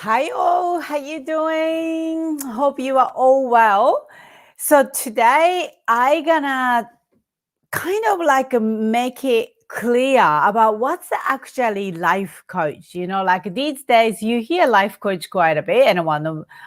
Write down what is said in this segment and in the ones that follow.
Hi all, how you doing? Hope you are all well. So today I gonna kind of like make it clear about what's actually life coach. Like these days you hear life coach quite a bit, and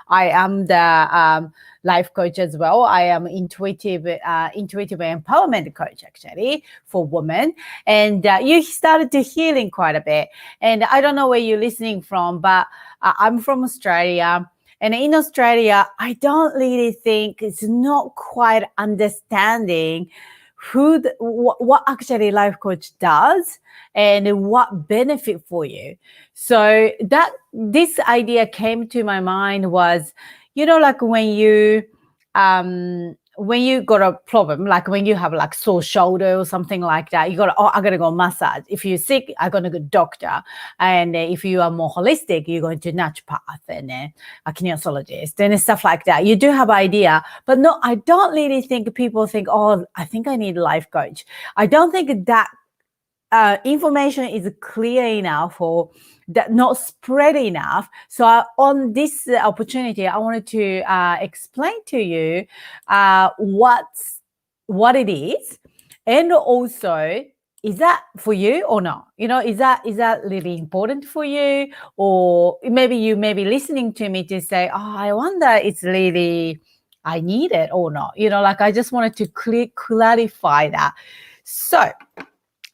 I am the life coach as well. I am intuitive empowerment coach actually for women, and you started to healing quite a bit. And I don't know where you're listening from, but I'm from Australia. And in Australia, I don't really think it's not quite understanding what actually life coach does and what benefit for you. So that this idea came to my mind was, like when you got a problem, like when you have like sore shoulder or something like that, you got I gotta go massage. If you're sick, I gotta go doctor. And if you are more holistic, you're going to naturopath and a kinesiologist and stuff like that. You do have idea, but no, I don't really think people think, oh, I think I need a life coach. I don't think that information is clear enough or that not spread enough. So on this opportunity, I wanted to explain to you what it is, and also is that for you or not? Is that really important for you? Or maybe you may be listening to me to say, oh, I wonder it's really I need it or not. Like I just wanted to clarify that. So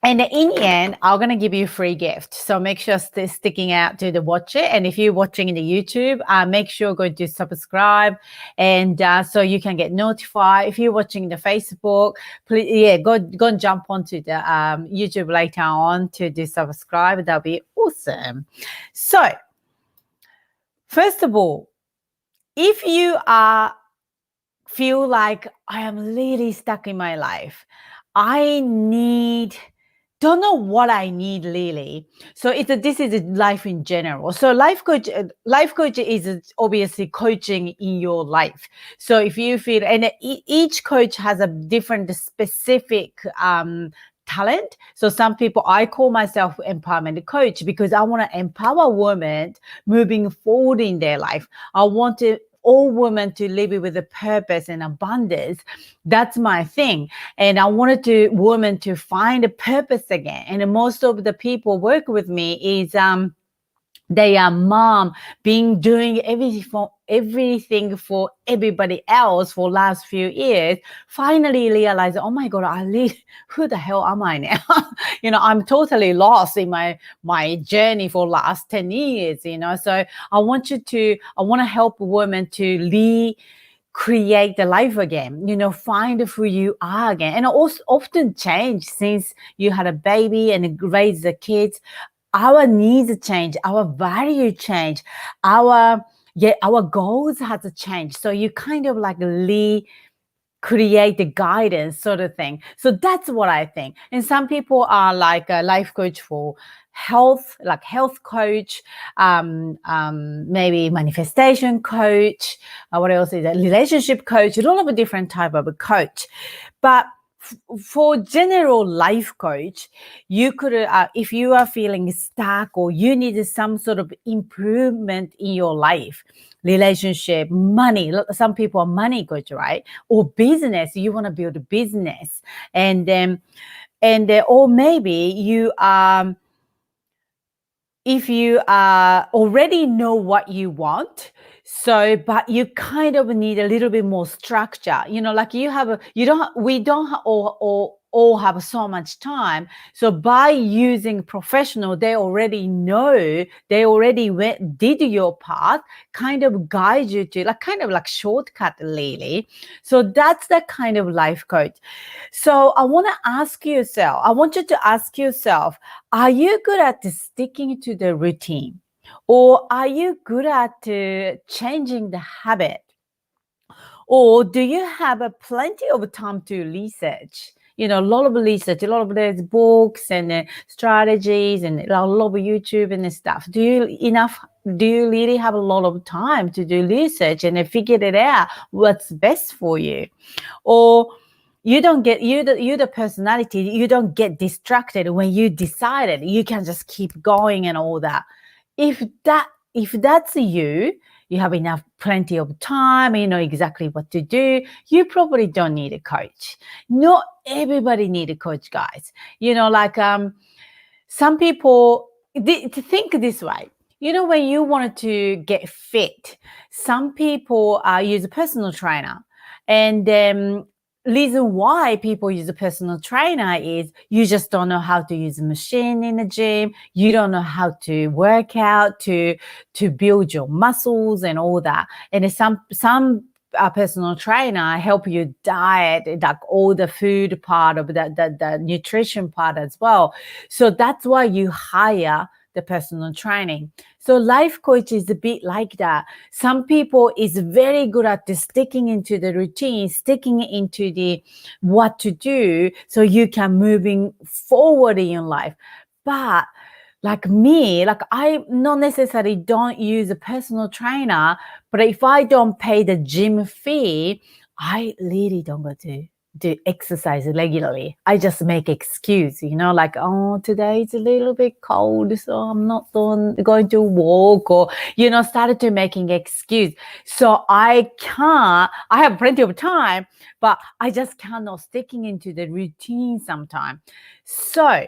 and in the end, I'm going to give you a free gift. So make sure sticking out to the watch it. And if you're watching in the YouTube, make sure go to subscribe. And so you can get notified. If you're watching the Facebook, please, go and jump onto the YouTube later on to do subscribe. That'll be awesome. So first of all, if you feel like I am really stuck in my life, don't know what I need really. So this is life in general. So life coach is obviously coaching in your life. So if you feel, and each coach has a different specific talent. So some people, I call myself empowerment coach because I want to empower women moving forward in their life. I want all women to live with a purpose and abundance. That's my thing. And I wanted women to find a purpose again. And most of the people work with me is they are mom doing everything for everybody else for last few years, finally realize, oh my God, who the hell am I now? I'm totally lost in my journey for last 10 years, so I want to help women to create the life again, find who you are again. And also often change since you had a baby and raised the kids. Our needs change, our value change, our goals has changed. So you kind of like create the guidance sort of thing. So that's what I think. And some people are like a life coach for health, like health coach, maybe manifestation coach. What else is it? Relationship coach. A lot of different type of a coach, but for general life coach, you could, if you are feeling stuck or you need some sort of improvement in your life, relationship, money. Some people are money coach, right? Or business. You want to build a business, and or maybe you if you already know what you want, but you kind of need a little bit more structure, like we don't all have so much time. So by using professional, they already did your path, kind of guide you to kind of like shortcut really. So that's the kind of life coach. So I want you to ask yourself, are you good at sticking to the routine? Or are you good at changing the habit? Or do you have plenty of time to research? A lot of research, a lot of there's books and strategies and a lot of YouTube and stuff. Do you really have a lot of time to do research and figure it out what's best for you? Or you don't get you the personality, you don't get distracted when you decided you can just keep going and all that. If that if that's you, you have plenty of time, you know exactly what to do, you probably don't need a coach. Not everybody need a coach, guys. You know, like some people to think this way. You know, when you wanted to get fit, some people use a personal trainer, and reason why people use a personal trainer is you just don't know how to use a machine in the gym. You don't know how to work out to build your muscles and all that. And some personal trainer help you diet, like all the food part of the nutrition part as well. So that's why you hire the personal training. So life coach is a bit like that. Some people is very good at the sticking into the routine, sticking into the what to do so you can moving forward in your life. But like me, like I not necessarily don't use a personal trainer, but if I don't pay the gym fee, I really don't go to do exercise regularly. I just make excuse, you know, like, oh, today it's a little bit cold, so I'm not going to walk, or, you know, started to making excuse. So I have plenty of time, but I just cannot sticking into the routine sometimes. So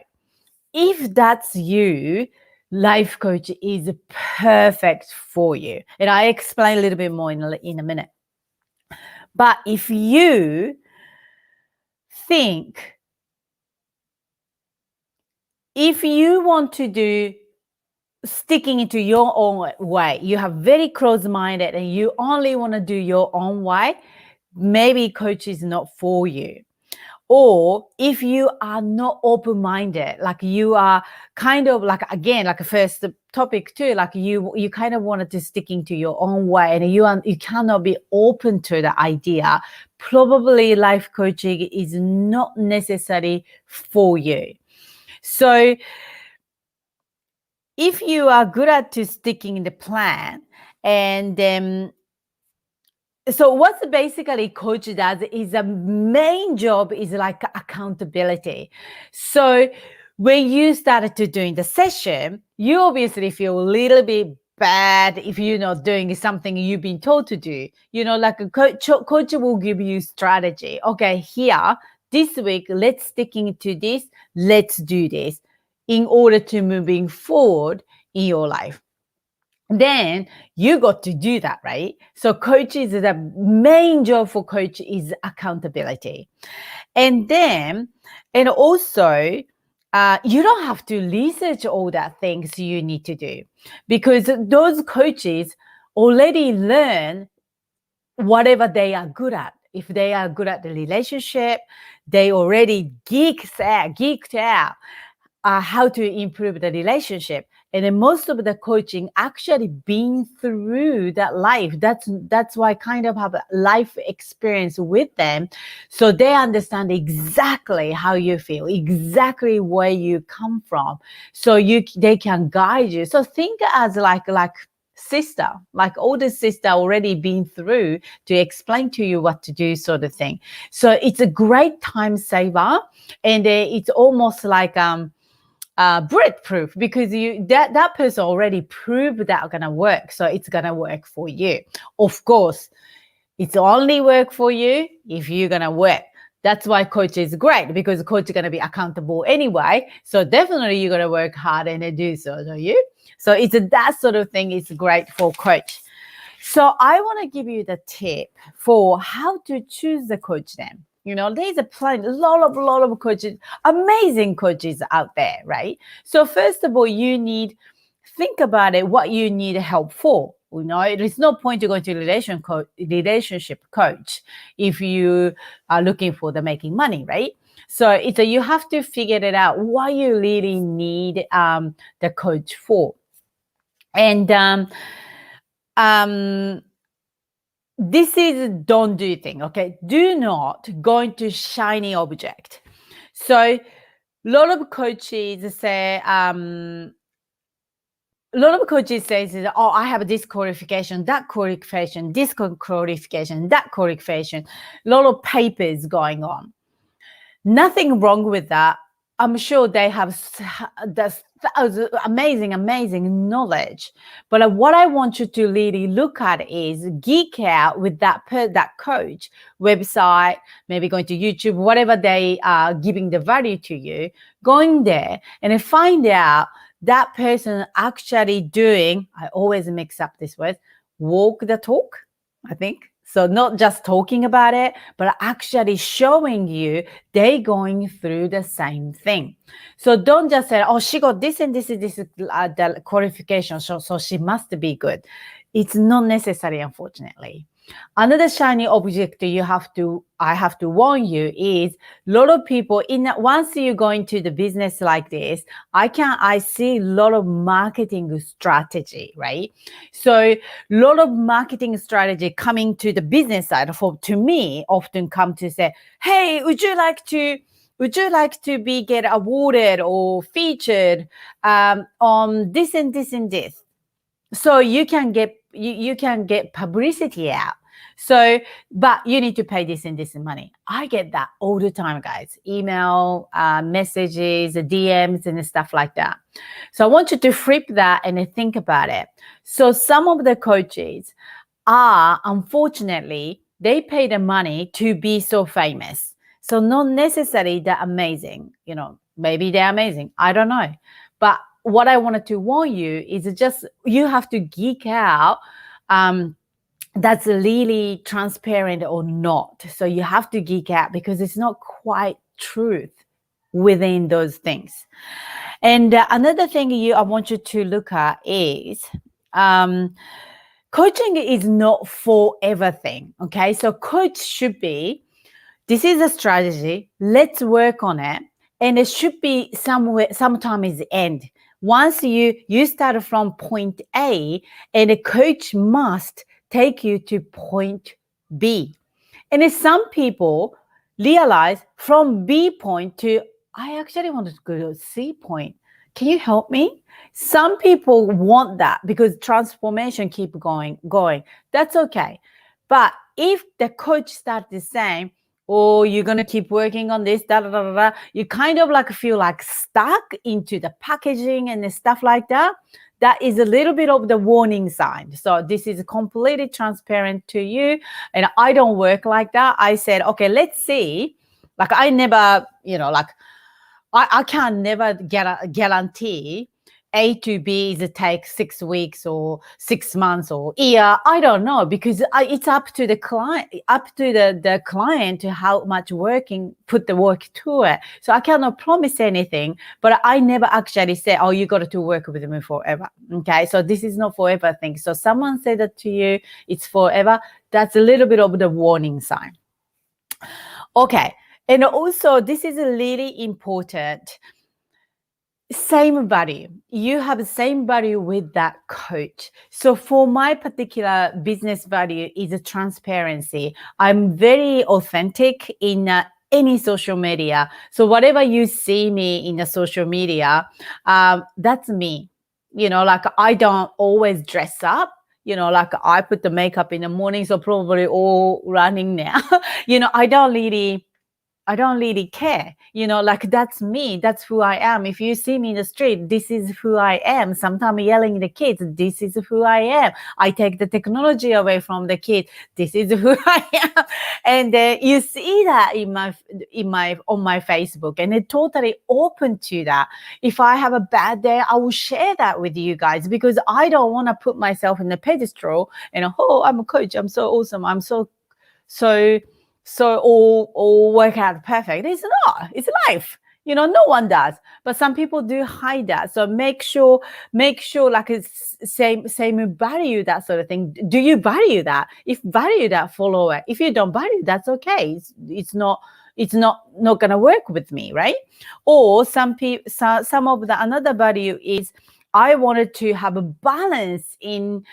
if that's you, life coach is perfect for you. And I explain a little bit more in a minute. But if you think, if you want to do sticking into your own way, you have very close-minded and you only want to do your own way, maybe coach is not for you. Or if you are not open-minded, like you are kind of like, again, like a first topic too, like you kind of wanted to sticking to your own way and you cannot be open to the idea, probably life coaching is not necessary for you. So if you are good at to sticking in the plan, and so what's basically coach does is a main job is like accountability. So when you started to doing the session, you obviously feel a little bit bad if you're not doing something you've been told to do. You know, like a coach will give you strategy. Okay, here, this week, let's sticking to this. Let's do this in order to moving forward in your life. Then you got to do that, right? So coaches, the main job for coach is accountability. And then, and also, you don't have to research all that things you need to do, because those coaches already learn whatever they are good at. If they are good at the relationship, they already geeked out how to improve the relationship. And then most of the coaching actually been through that life. That's why I kind of have a life experience with them. So they understand exactly how you feel, exactly where you come from. So they can guide you. So think as like sister, like older sister already been through to explain to you what to do, sort of thing. So it's a great time saver, and it's almost like bulletproof, because that person already proved that gonna work, so it's gonna work for you. Of course, it's only work for you if you're gonna work. That's why coach is great, because coach is gonna be accountable anyway. So definitely you're gonna work hard and do so, don't you? So it's that sort of thing is great for coach. So I want to give you the tip for how to choose the coach then. You know, there's a lot of coaches, amazing coaches out there, right? So first of all, think about it, what you need help for. You know, there's no point to go to relationship coach if you are looking for the making money, right? So you have to figure it out what you really need the coach for. And this is don't do thing, okay? Do not go into shiny object. So a lot of coaches say, oh, I have this qualification, that qualification, this qualification, that qualification. A lot of papers going on. Nothing wrong with that. I'm sure they have this amazing knowledge. But what I want you to really look at is geek out with that coach website, maybe going to YouTube, whatever they are giving the value to you, going there and find out that person actually doing, I always mix up this word, walk the talk, I think. So not just talking about it, but actually showing you they going through the same thing. So don't just say, oh, she got this and this and this the qualification, so she must be good. It's not necessary, unfortunately. Another shiny object I have to warn you is a lot of people once you go into the business like this, I see a lot of marketing strategy, right? So a lot of marketing strategy coming to the business side to me often come to say, hey, would you like to be get awarded or featured on this and this and this? So you can get publicity out. So, but you need to pay this and this money. I get that all the time, guys. Email, messages, DMs, and stuff like that. So I want you to flip that and think about it. So some of the coaches are, unfortunately, they pay the money to be so famous. So not necessarily that amazing. Maybe they're amazing. I don't know. But what I wanted to warn you is just you have to geek out. That's really transparent or not. So you have to geek out because it's not quite truth within those things. And another thing I want you to look at is coaching is not forever thing. Okay, so coach should be, this is a strategy. Let's work on it, and it should be sometime is the end. Once you start from point A, and a coach must take you to point B. And if some people realize from B point to, I actually wanted to go to C point. Can you help me? Some people want that because transformation keep going. That's okay. But if the coach starts the same, or you're going to keep working on this, you kind of like feel like stuck into the packaging and the stuff like that. That is a little bit of the warning sign. So this is completely transparent to you. And I don't work like that. I said, okay, let's see. Like I never, I can never guarantee A to B is take 6 weeks or 6 months or year. I don't know, because it's up to the client, the client to how much put the work to it. So I cannot promise anything, but I never actually say, oh, you got to work with me forever. Okay, so this is not forever thing. So someone said that to you, it's forever. That's a little bit of the warning sign. Okay, and also this is really important. Same value. You have the same value with that coach. So for my particular business value is a transparency. I'm very authentic in any social media. So whatever you see me in the social media, that's me. Like I don't always dress up. Like I put the makeup in the morning, so probably all running now. I don't really care. Like that's me. That's who I am. If you see me in the street, this is who I am. Sometimes yelling at the kids, this is who I am. I take the technology away from the kids. This is who I am. And you see that on my Facebook, and it's totally open to that. If I have a bad day, I will share that with you guys, because I don't want to put myself in the pedestal and I'm a coach. I'm so awesome. I'm so all work out perfect. It's not. It's life. No one does. But some people do hide that. So make sure like it's same value, that sort of thing. Do you value that? If value that, follow it. If you don't value, that's okay. It's not gonna work with me, right? Or some of the another value is, I wanted to have a balance in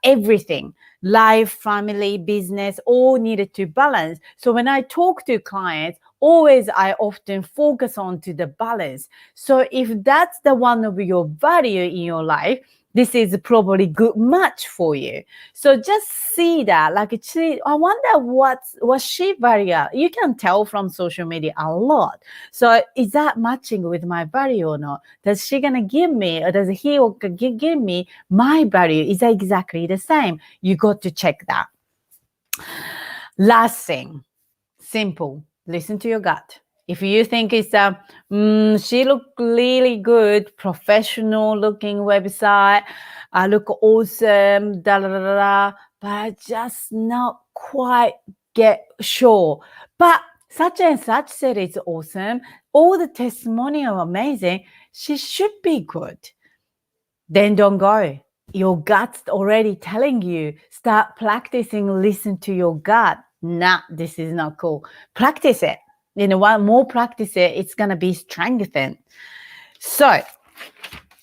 everything. Life, family, business, all needed to balance. So when I talk to clients, I often focus on to the balance. So if that's the one of your value in your life, this is probably good match for you. So just see that, like, I wonder what she value. You can tell from social media a lot. So is that matching with my value or not? Does she gonna give me, or does he or give me my value? Is that exactly the same? You got to check that. Last thing, simple. Listen to your gut. If you think it's she look really good, professional looking website, I look awesome, da da da da, but I just not quite get sure. But such and such said it's awesome. All the testimonial amazing. She should be good. Then don't go. Your gut's already telling you. Start practicing. Listen to your gut. Nah, this is not cool. Practice it. One more practice it, it's gonna be strengthened. So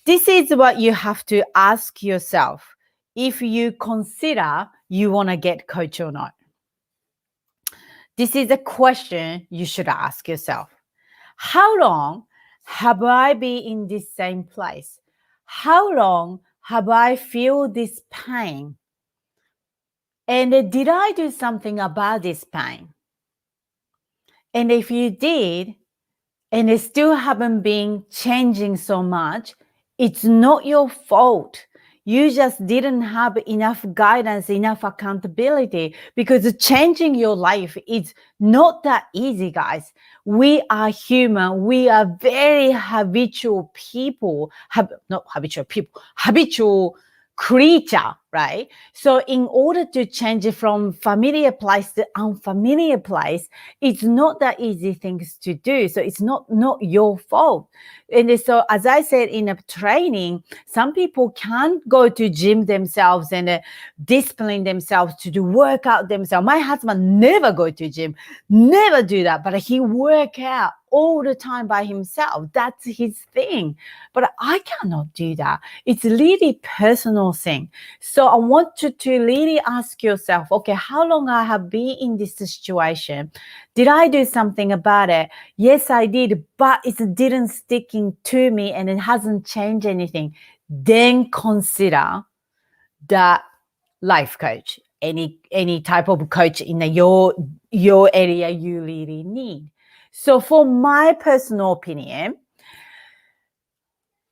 this is what you have to ask yourself if you consider you want to get coach or not. This is a question you should ask yourself. How long have I been in this same place? How long have I feel this pain? And did I do something about this pain? And if you did, and it still haven't been changing so much, it's not your fault. You just didn't have enough guidance, enough accountability, because changing your life is not that easy, guys. We are human. We are very habitual people, habitual creature, right? So in order to change it from familiar place to unfamiliar place, it's not that easy things to do. So it's not your fault. And so, as I said in a training, some people can't go to gym themselves and discipline themselves to do workout themselves. My husband never go to gym, never do that, but he work out all the time by himself. That's his thing. But I cannot do that. It's really personal thing. So I want you to really ask yourself, okay, how long I have been in this situation? Did I do something about it? Yes, I did, but it didn't sticking to me and it hasn't changed anything. Then consider the life coach, any type of coach in your area you really need. So for my personal opinion,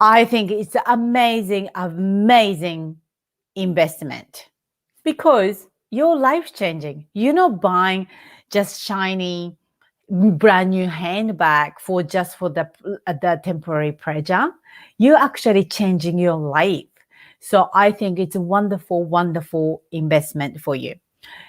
I think it's amazing investment because your life changing. You're not buying just shiny brand new handbag for the temporary pleasure. You're actually changing your life. So I think it's a wonderful investment for you.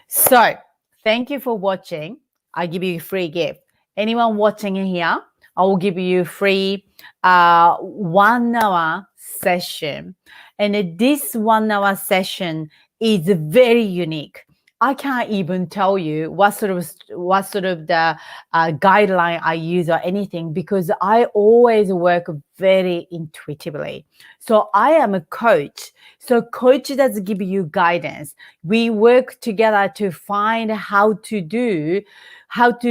So thank you for watching. I give you a free gift. Anyone watching here, I will give you free 1 hour session. And this 1 hour session is very unique. I can't even tell you what sort of the guideline I use or anything because I always work very intuitively. So I am a coach. So coach does give you guidance. We work together to find how to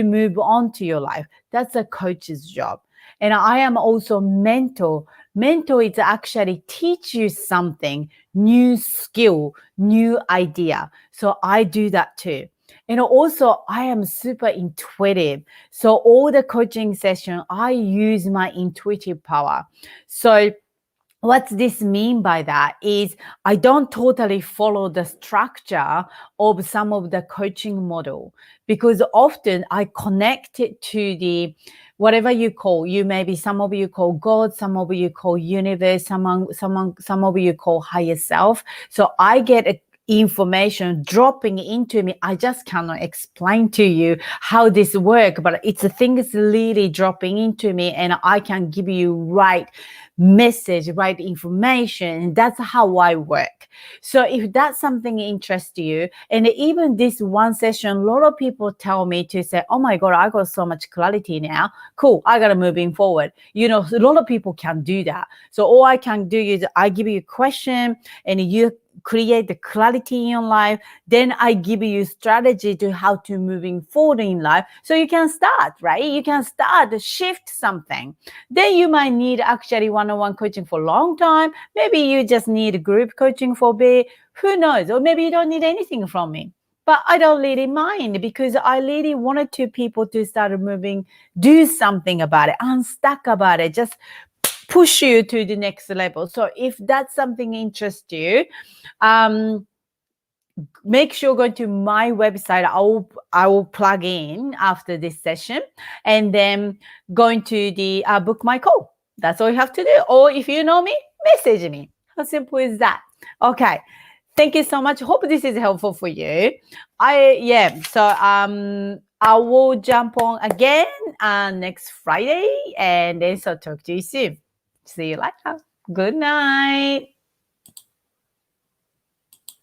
move on to your life. That's a coach's job. And I am also mentor. Mentor is actually teach you something, new skill, new idea. So I do that too. And also I am super intuitive. So all the coaching session, I use my intuitive power. So what this mean by that is I don't totally follow the structure of some of the coaching model because often I connect it to the whatever you call, some of you call God, some of you call universe, some of you call higher self. So I get information dropping into me. I just cannot explain to you how this works, but it's the things really dropping into me and I can give you right message, right information. That's how I work. So if that's something interests you, and even this one session, a lot of people tell me to say, oh my God, I got so much clarity now. Cool, I got to moving forward. A lot of people can do that. So all I can do is I give you a question and you create the clarity in your life. Then I give you strategy to how to moving forward in life. So you can start, right? You can start to shift something. Then you might need actually 1 one-on-one coaching for a long time. Maybe you just need group coaching for a bit. Who knows? Or maybe you don't need anything from me. But I don't really mind because I really wanted to people to start moving, do something about it, unstuck about it, just push you to the next level. So if that's something interests you, make sure go to my website. I will plug in after this session, and then going to the book my call. That's all you have to do. Or if you know me, message me. How simple is that? Okay. Thank you so much. Hope this is helpful for you. So I will jump on again next Friday, and then so talk to you soon. See you later. Good night.